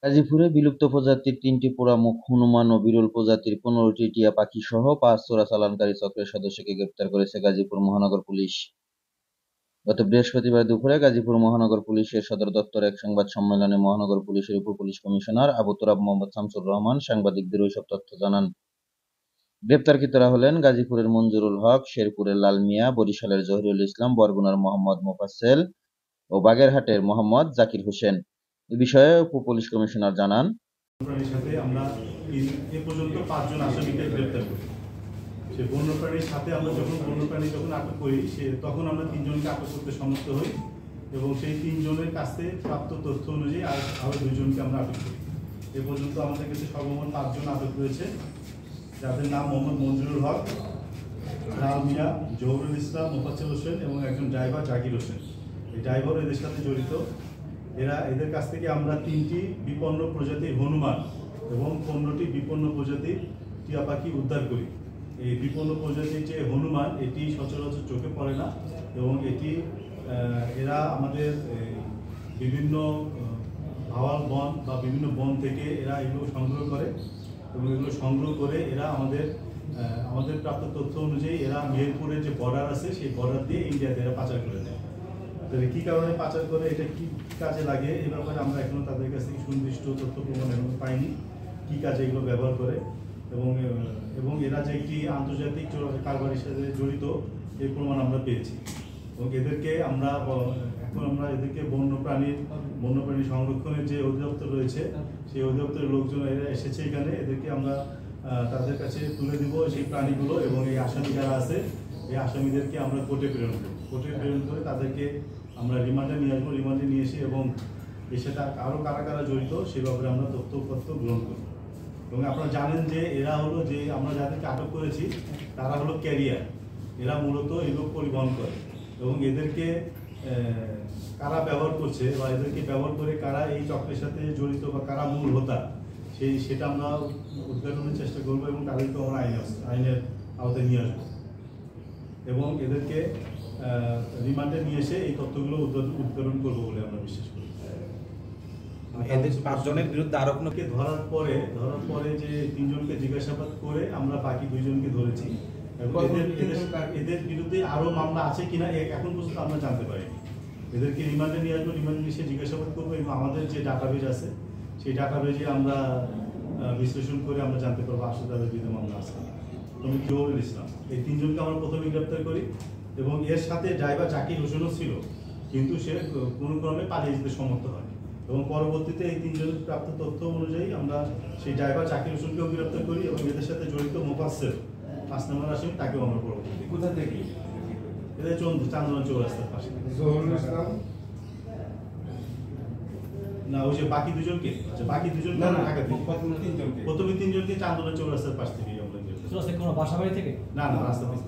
গাজীপুরে বিলুপ্ত প্রজাতির ৩টি পোড়ামুখ হনুমান ও বিরল প্রজাতির ১৫টি টিয়া পাখিসহ ৫ চোরাচালানকারী চক্রের সদস্যকে গ্রেপ্তার করেছে গাজীপুর মহানগর পুলিশ। গত বৃহস্পতিবার দুপুরে গাজীপুর মহানগর পুলিশের সদর দপ্তরে এক সংবাদ সম্মেলনে মহানগর পুলিশের উপ-পুলিশ কমিশনার আবু তুরাব মোহাম্মদ শামসুর রহমান সাংবাদিকদের ওইসব তথ্য জানান। গ্রেপ্তারকৃতরা হলেন গাজীপুরের মঞ্জুরুল হক, শেরপুরের লাল মিয়া, বরিশালের জহিরুল ইসলাম, বরগুনার মোহাম্মদ মোফাজ্জল ও বাগেরহাটের মোহাম্মদ জাকির হোসেন। এ বিষয়ে উপ-পুলিশ কমিশনার জানান, সাথে আমরা এ পর্যন্ত 5 জন আসামিকে গ্রেপ্তার করি। সে বন্যপ্রাণীর সাথে আমরা যখন আটক করি তখন আমরা 3 জনকে আটক করতে সমর্থ হই এবং সেই 3 জনের কাছে প্রাপ্ত তথ্য অনুযায়ী আরও 2 জনকে আমরা আটক করি। এ পর্যন্ত আমাদের কাছে সর্বমোট 5 জন আটক রয়েছে, যাদের নাম মোহাম্মদ মঞ্জুরুল হক, লাল মিয়া, জহুরুল ইসলাম, মোফাজ্জল হোসেন এবং একজন ড্রাইভার জাকির হোসেন। এই ড্রাইভার এদের সাথে জড়িত। এদের কাছ থেকে আমরা 3টি বিপন্ন প্রজাতির হনুমান এবং 15টি বিপন্ন প্রজাতির টিয়া পাখি উদ্ধার করি। এই বিপন্ন প্রজাতির যে হনুমান, এটি সচরাচর চোখে পড়ে না এবং এরা আমাদের বিভিন্ন ভাওয়াল বন বা বিভিন্ন বন থেকে এরা এগুলো সংগ্রহ করে এবং এগুলো সংগ্রহ করে এরা আমাদের প্রাপ্ত তথ্য অনুযায়ী এরা মেহেরপুরের যে বর্ডার আছে সেই বর্ডার দিয়ে ইন্ডিয়াতে এরা পাচার করে দেয়। কি কারণে পাচার করে, এটা কি কাজে লাগে, এ ব্যাপারে আমরা এখনো তাদের কাছ থেকে সুনির্দিষ্ট তথ্য প্রমাণ এখনো পাইনি কি কাজে এগুলো ব্যবহার করে এবং এরা যে একটি আন্তর্জাতিক কারবারের সাথে জড়িত এই প্রমাণ আমরা পেয়েছি এবং আমরা এদেরকে বন্যপ্রাণী সংরক্ষণের যে অধিদপ্তর রয়েছে সেই অধিদপ্তরের লোকজন এরা এসেছে এখানে। এদেরকে আমরা তাদের কাছে তুলে দিব সেই প্রাণীগুলো এবং এই আসামি যারা আছে এই আসামিদেরকে আমরা কোর্টে প্রেরণ করে তাদেরকে আমরা রিমান্ডে নিয়ে আসবো। রিমান্ডে নিয়ে এসে এবং এর সাথে আরও কারা জড়িত সে ব্যাপারে আমরা তথ্যপত্র গ্রহণ করব। এবং আপনারা জানেন যে এরা হলো যে আমরা যাদেরকে আটক করেছি তারা হলো ক্যারিয়ার, এরা মূলত এগুলো পরিবহন করে এবং এদেরকে কারা ব্যবহার করছে বা এদেরকে ব্যবহার করে কারা এই চক্রের সাথে জড়িত বা কারা মূল হোতা সেটা আমরা উদ্ঘাটনের চেষ্টা করবো এবং তাদেরকে আমরা আইনের আওতায় নিয়ে আসবো এবং এদেরকে রিমান্ডে নিয়ে এসে এই তথ্যগুলো উদ্ঘাটন করবো বলে আমরা বিশ্বাস করি। এদের 5 জনের বিরুদ্ধে আরো কোনোকে ধরার পরে যে 3 জনকে জিজ্ঞাসাবাদ করে আমরা বাকি 2 জনকে ধরেছি এবং এদের বিরুদ্ধে আরো মামলা আছে কিনা এখন পর্যন্ত আমরা জানতে পারিনি। এদেরকে রিমান্ডে নিয়ে আসবো, রিমান্ডে নিয়ে এসে জিজ্ঞাসাবাদ করবো এবং আমাদের যে ডাটাবেজ আছে সেই ডাটাবেজে আমরা বিশ্লেষণ করে আমরা জানতে পারবো আসলে তাদের বিরুদ্ধে মামলা আছে। জহুরুল ইসলাম, এই 3 জনকে আমরা প্রথমে গ্রেপ্তার করি এবং এর সাথে ড্রাইভার জাকির হোসেনও ছিল, কিন্তু সে কোনো ক্রমে পালিয়ে যেতে সমর্থ হয় এবং পরবর্তীতে এই 3 জনের প্রাপ্ত তথ্য অনুযায়ী আমরা সেই ড্রাইভার জাকির হোসেনকেও গ্রেপ্তার করি এবং এদের সাথে জড়িত মোফাজ্জল 5 নম্বর আসামি তাকেও আমরা পরবর্তী। কোথা থেকে? এদের চান্দনা চৌরাস্তার পাশে। জহুরুল ইসলাম না, ওই যে বাকি 2 জনকে ঢাকা থেকে প্রথমে 3 জনকে চান্দনা চৌরাস্তার পাশ থেকে আমরা কোনো বাসা বাড়ি থেকে না রাস্তা থেকে।